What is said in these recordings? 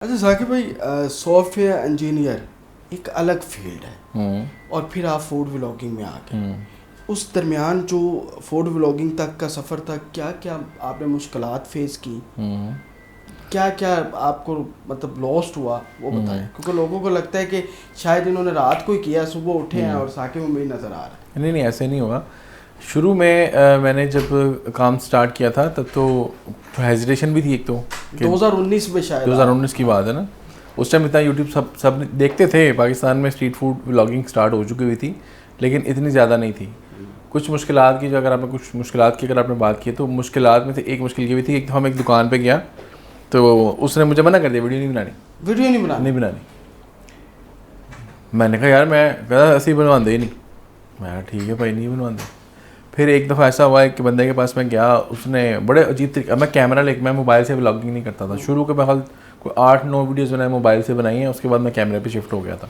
अच्छा साकिब भाई, software engineer एक अलग फील्ड है और फिर आप फूड व्लॉगिंग में आ गए। उस दरमियान जो फूड व्लॉगिंग तक का सफ़र था, क्या क्या आपने मुश्किलात फेस की, क्या क्या आपको मतलब लॉस्ट हुआ वो बताएं, क्योंकि लोगों को लगता है कि शायद इन्होंने रात को ही किया, सुबह उठे हैं और साकिब में नज़र आ रहा है। नहीं ऐसे नहीं हुआ। शुरू में मैंने जब काम स्टार्ट किया था तब तो हेजिटेशन भी थी एक तो 2019 में शायद 2019 की बात है ना। उस टाइम इतना यूट्यूब सब देखते थे। पाकिस्तान में स्ट्रीट फूड व्लॉगिंग स्टार्ट हो चुकी हुई थी, लेकिन इतनी ज़्यादा नहीं थी। कुछ मुश्किलात की जो अगर आपने कुछ मुश्किलात की अगर आपने बात की तो मुश्किलात में से एक मुश्किल ये भी थी। एक तो हम एक दुकान पे गया तो उसने मुझे मना कर दिया वीडियो नहीं बनानी। मैंने कहा यार, मैं कहा ऐसे ही बनवाते ही नहीं। मैं ठीक है भाई, नहीं बनवाते। फिर एक दफ़ा ऐसा हुआ है कि बंदे के पास मैं गया, उसने बड़े अजीब तरीके, मैं कैमरा लेके, मैं मोबाइल से व्लॉगिंग नहीं करता था शुरू के। मैं कोई 8-9 वीडियोज़ मैंने मोबाइल से बनाई हैं, उसके बाद मैं कैमरे पे शिफ्ट हो गया था।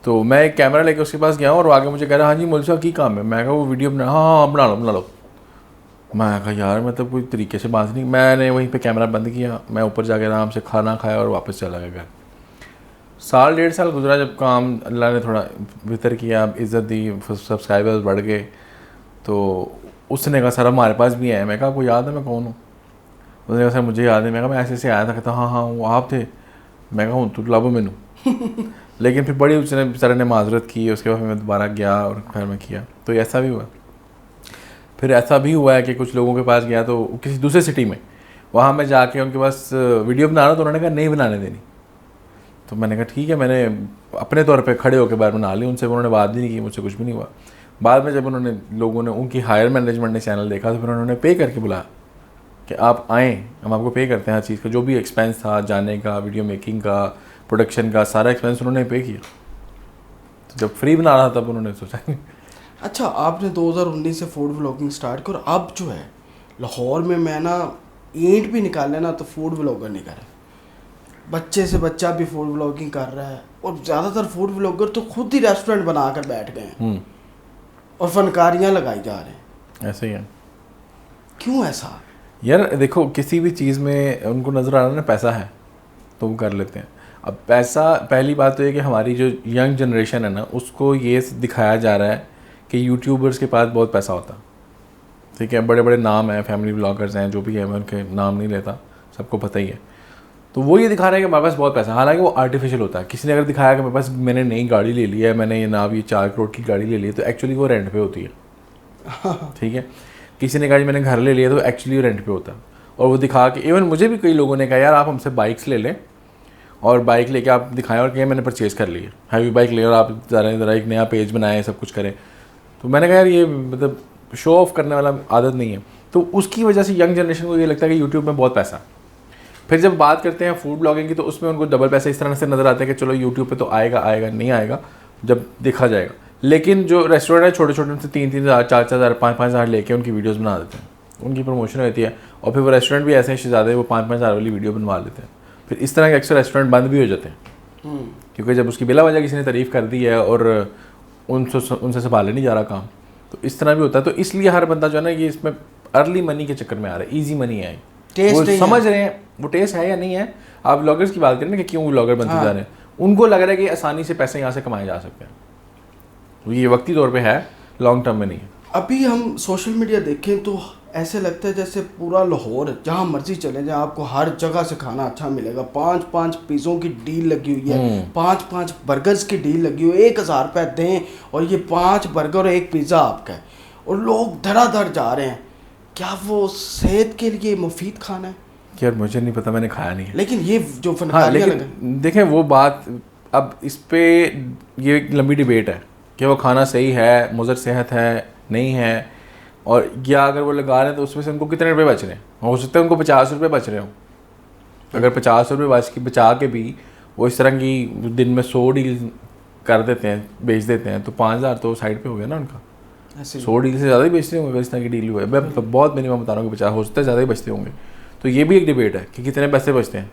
तो मैं एक कैमरा लेके उसके पास गया और आगे मुझे कह रहा हाँ जी मौलवी साहब की काम है। मैं कहा वो वीडियो बना, हाँ बना लो। मैं कहा यार मतलब कोई तरीके से बात नहीं। मैंने वहीं पे कैमरा बंद किया, मैं ऊपर जाके आराम से खाना खाया और वापस चला गया घर। 1.5 साल गुजरा जब काम अल्लाह ने थोड़ा बेहतर किया, इज़्ज़त दी, सब्सक्राइबर्स बढ़ गए। तो उसने कहा सर हमारे पास भी है। मैं कहा आपको याद है मैं कौन हूँ? उसने कहा सर मुझे याद है। मैं कहा मैं ऐसे आया था। कहता हाँ वो आप थे। मैं कहा हूँ तो लाभो मैनू लेकिन फिर बड़ी उसने बेचारे ने माजरत की। उसके बाद मैं दोबारा गया और फिर मैं किया। तो ऐसा भी हुआ। फिर ऐसा भी हुआ है कि कुछ लोगों के पास गया तो किसी दूसरे सिटी में, वहाँ मैं जाके उनके पास वीडियो बना रहा तो उन्होंने कहा नहीं बनाने देनी। तो मैंने कहा ठीक है, मैंने अपने तौर पे खड़े होकर बाहर बना ली उनसे। उन्होंने बात भी नहीं की मुझसे, कुछ भी नहीं हुआ। बाद में जब उन्होंने लोगों ने, उनकी हायर मैनेजमेंट ने चैनल देखा तो फिर उन्होंने पे करके बुलाया कि आप आएँ, हम आपको पे करते हैं हर चीज़ का, जो भी एक्सपेंस था जाने का, वीडियो मेकिंग का, प्रोडक्शन का, सारा एक्सपेंस उन्होंने पे किया। तो जब फ्री बना रहा था तब उन्होंने सोचा अच्छा, आपने 2019 से फूड व्लॉगिंग स्टार्ट की और अब जो है लाहौर में मैं ना ईंट भी निकाल लेना तो फूड व्लॉगर नहीं कर रहा। बच्चे से बच्चा भी फूड व्लॉगिंग कर रहा है और ज़्यादातर फूड व्लॉगर तो खुद ही रेस्टोरेंट बना कर बैठ गए हैं और फनकारियाँ लगाई जा रहे हैं। ऐसे ही है। क्यों ऐसा? यार देखो, किसी भी चीज़ में उनको नज़र आ रहा है ना पैसा है तो वो कर लेते हैं। अब पैसा, पहली बात तो ये कि हमारी जो यंग जनरेशन है ना, उसको ये दिखाया जा रहा है कि यूट्यूबर्स के पास बहुत पैसा होता। ठीक है, बड़े बड़े नाम हैं, फैमिली ब्लॉगर्स हैं, जो भी है, मैं उनके नाम नहीं लेता, सबको पता ही है। तो वो ये दिखा रहे हैं कि हमारे पास बहुत पैसा, हालांकि वो आर्टिफिशियल होता है। किसी ने अगर दिखाया कि मेरे पास, मैंने नई गाड़ी ले ली है, मैंने ये ना भी 4 करोड़ की गाड़ी ले ली है, तो एक्चुअली वो रेंट पे होती है। ठीक है, किसी ने कहा जी मैंने घर ले लिया, तो एक्चुअली रेंट पे होता है। और वो दिखा के, इवन मुझे भी कई लोगों ने कहा यार आप हमसे बाइक्स ले लें और बाइक लेके आप दिखाएं और कहें मैंने परचेज़ कर ली है, हैवी बाइक ले और आप ज़रा एक नया पेज बनाएं, सब कुछ करें। तो मैंने कहा यार ये मतलब शो ऑफ करने वाला आदत नहीं है। तो उसकी वजह से यंग जनरेशन को ये लगता है कि यूट्यूब में बहुत पैसा। फिर जब बात करते हैं फूड ब्लॉगिंग की तो उसमें उनको डबल पैसे इस तरह से नज़र आते हैं कि चलो यूट्यूब पे तो आएगा नहीं आएगा जब देखा जाएगा। लेकिन जो रेस्टोरेंट है छोटे छोटे, उनसे 3-3 हज़ार 4-4 हज़ार 5-5 हज़ार लेके उनकी वीडियोस बना देते हैं, उनकी प्रमोशन होती है। और फिर वो रेस्टोरेंट भी ऐसे शहजादे वो 5-5 हज़ार वाली वीडियो बनवा लेते हैं। फिर इस तरह के अक्सर रेस्टोरेंट बंद भी हो जाते हैं क्योंकि जब उसकी बिला वजह किसी ने तारीफ़ कर दी है और उनसे संभाले नहीं जा रहा काम, तो इस तरह भी होता है। तो इसलिए हर बंदा जो है ना ये इसमें अर्ली मनी के चक्कर में आ रहा है, ईजी मनी है, वो समझ रहे हैं वो टेस्ट है या नहीं है। आप ब्लॉगर्स की बात करें ना कि क्यों ब्लॉगर बनते जा रहे हैं, उनको लग रहा है कि आसानी से पैसे यहाँ से कमाए जा सकते हैं। तो ये वक्ती तौर पे है, लॉन्ग टर्म में नहीं है। अभी हम सोशल मीडिया देखें तो ऐसे लगता है जैसे पूरा लाहौर, जहाँ मर्जी चले जाए आपको हर जगह से खाना अच्छा मिलेगा। 5-5 पिज़्ज़ों की डील लगी हुई है, 5-5 बर्गर्स की डील लगी हुई है। 1000 रुपये दें और ये 5 बर्गर और 1 पिज़्ज़ा आपका है और लोग धड़ाधड़ जा रहे हैं। क्या वो सेहत के लिए मुफीद खाना है? यार मुझे नहीं पता, मैंने खाया नहीं है। लेकिन ये जो फनकारियाँ लेकिन देखें वो बात, अब इस पर ये एक लंबी डिबेट है कि वो खाना सही है, मुज़र सेहत है नहीं है, और या अगर वो लगा रहे हैं तो उसमें से उनको कितने रुपए बच रहे हैं। हो सकता है उनको 50 रुपये बच रहे हो। अगर 50 रुपये बचा के भी वो इस तरह की दिन में 100 डील कर देते हैं, बेच देते हैं, तो 5,000 तो साइड पे हो गया ना उनका। 100 डील से ज़्यादा ही बेचते होंगे इस तरह की डील हुआ है। मैं बहुत मिनिमम बता रहा हूँ कि 50 हो सकता है ज़्यादा ही बचते होंगे। तो ये भी एक डिबेट है कि कितने पैसे बचते हैं।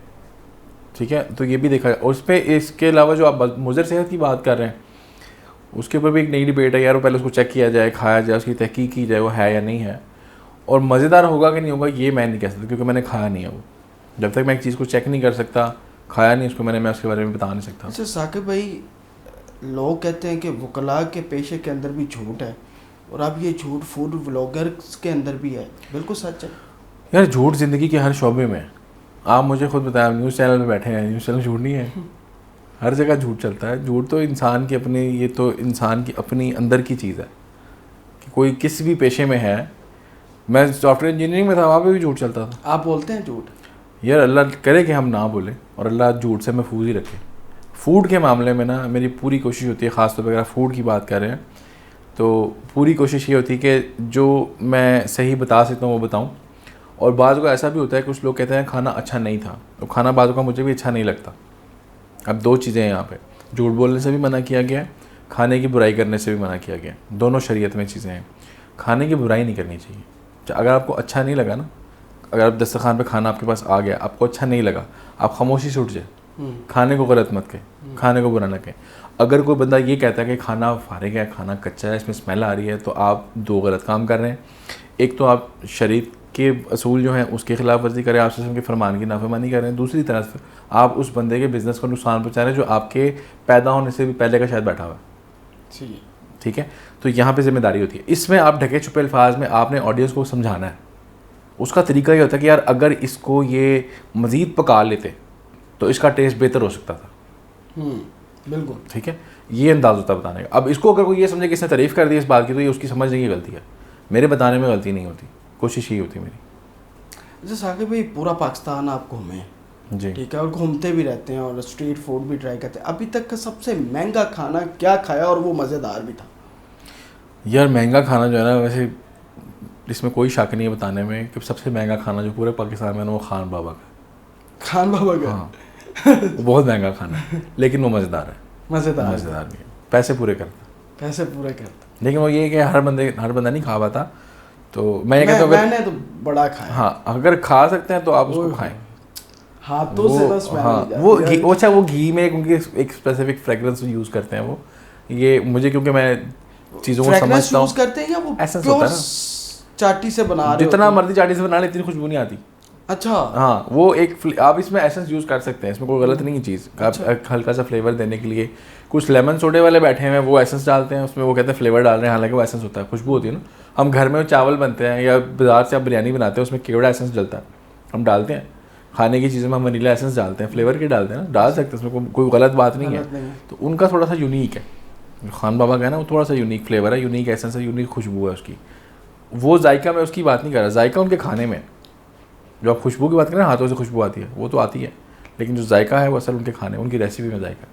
ठीक है, तो ये भी देखा है। और उस पर इसके अलावा जो आप मुज़र सेहत की बात कर रहे हैं उसके ऊपर भी एक नई डिबेट है यार। वो पहले उसको चेक किया जाए, खाया जाए, उसकी तहकीक की जाए वो है या नहीं है। और मज़ेदार होगा कि नहीं होगा ये मैं नहीं कह सकता क्योंकि मैंने खाया नहीं है वो। जब तक मैं एक चीज़ को चेक नहीं कर सकता खाया नहीं उसको मैंने, मैं उसके बारे में बता नहीं सकता। अच्छा साकिब भाई, लोग कहते हैं कि वकला के पेशे के अंदर भी झूठ है, और अब ये झूठ फूड व्लॉगर्स के अंदर भी है, बिल्कुल सच है? यार झूठ ज़िंदगी के हर शोबे में है। आप मुझे खुद बताएं, आप न्यूज़ चैनल पे बैठे हैं, न्यूज़ चैनल झूठ नहीं है? हर जगह झूठ चलता है। झूठ तो इंसान की अपनी, ये तो इंसान की अपनी अंदर की चीज़ है कि कोई किसी भी पेशे में है। मैं सॉफ्टवेयर इंजीनियरिंग में था, वहाँ पे भी झूठ चलता था। आप बोलते हैं झूठ? यार अल्लाह करे कि हम ना बोलें और अल्लाह झूठ से महफूज ही रखे। फ़ूड के मामले में ना मेरी पूरी कोशिश होती है, ख़ास तौर पर अगर फ़ूड की बात कर रहे हैं तो पूरी कोशिश ये होती है कि जो मैं सही बता सकता हूँ वो बताऊँ। और बाज़ को ऐसा भी होता है, कुछ लोग कहते हैं खाना अच्छा नहीं था, तो खाना बाज़ का मुझे भी अच्छा नहीं लगता। अब दो चीज़ें हैं यहाँ पे, झूठ बोलने से भी मना किया गया है, खाने की बुराई करने से भी मना किया गया है। दोनों शरीयत में चीज़ें हैं। खाने की बुराई नहीं करनी चाहिए। अगर आपको अच्छा नहीं लगा ना, अगर आप दस्तरखान पे खाना आपके पास आ गया, आपको अच्छा नहीं लगा, आप खामोशी से उठ जाए, खाने को गलत मत कहें, खाने को बुरा ना कहें। अगर कोई बंदा ये कहता है कि खाना फारिग है, खाना कच्चा है, इसमें स्मेल आ रही है, तो आप दो गलत काम कर रहे हैं। एक तो आप शरीयत के असूल जो हैं उसके खिलाफ वर्जी करें, आप सिस्टम के फरमान की नाफरमानी कर रहे हैं। दूसरी तरफ आप उस बंदे के बिज़नेस को नुकसान पहुँचा रहे हैं जो आपके पैदा होने से भी पहले का शायद बैठा हुआ है। ठीक है, तो यहाँ पे जिम्मेदारी होती है। इसमें आप ढके छुपे अल्फाज में आपने ऑडियंस को समझाना है। उसका तरीका ये होता है कि यार अगर इसको ये मज़ीद पका लेते तो इसका टेस्ट बेहतर हो सकता था। बिल्कुल ठीक है, ये अंदाज़ होता है बताने का। अब इसको अगर कोई ये समझे कि इसने तारीफ़ कर दी इस बात की, तो ये उसकी समझने की गलती है, मेरे बताने में गलती नहीं होती। कोशिश यही होती मेरी। जैसे साकिब भाई पूरा पाकिस्तान आप घूमे जी, ठीक है, और घूमते भी रहते हैं और स्ट्रीट फूड भी ट्राई करते हैं, अभी तक का सबसे महंगा खाना क्या खाया और वो मज़ेदार भी था? यार महंगा खाना जो है ना, वैसे इसमें कोई शक नहीं है बताने में कि सबसे महंगा खाना जो पूरे पाकिस्तान में है ना, वो खान बाबा का। खान बाबा का? हाँ, वो बहुत महंगा खाना है, लेकिन वो मज़ेदार है। मज़ेदार नहीं है, पैसे पूरे करता। पैसे पूरे करता, लेकिन वो ये है कि हर बंदा नहीं खा पाता। तो मैं ये कहता हूँ मैंने तो बड़ा खाया। हाँ, अगर खा सकते हैं तो आप उसको खाएं। हाथों से बस वो घी, अच्छा वो घी में उनकी एक स्पेसिफिक फ्रेगरेंस यूज़ करते हैं वो। ये मुझे, क्योंकि मैं चीज़ों को समझता हूँ, करते हैं या वो एसेंस होता है ना, चाटी से बना रहे जितना मर्जी चाटी से बना ले इतनी खुशबू नहीं आती। अच्छा हाँ, वो एक आप इसमें एसेंस यूज़ कर सकते हैं, इसमें कोई गलत नहीं है चीज़। आप हल्का सा फ्लेवर देने के लिए, कुछ लेमन सोडे वाले बैठे हैं वो एसेंस डालते हैं उसमें, वो कहते हैं फ्लेवर डाल रहे हैं, हालांकि वो एसेंस होता है, खुशबू होती है ना। हम घर में चावल बनते हैं या बाज़ार से आप बिरयानी बनाते हैं, उसमें केवड़ा एसेंस डलता है, हम डालते हैं। खाने की चीज़ों में हम वनीला एसेंस डालते हैं, फ्लेवर के डालते हैं ना, डाल सकते हैं, उसमें कोई गलत बात नहीं है। तो उनका थोड़ा सा यूनिक है, खान बाबा का है ना, वो थोड़ा सा यूनिक फ्लेवर है, यूनिक एसेंस है, यूनिक खुशबू है उसकी। वो जायका मैं उसकी बात नहीं कर रहा, जायका उनके खाने में। जो आप खुशबू की बात करें, हाथों से खुशबू आती है वो तो आती है, लेकिन जो जायका है वो असल उनके खाने, उनकी रेसिपी में जायका।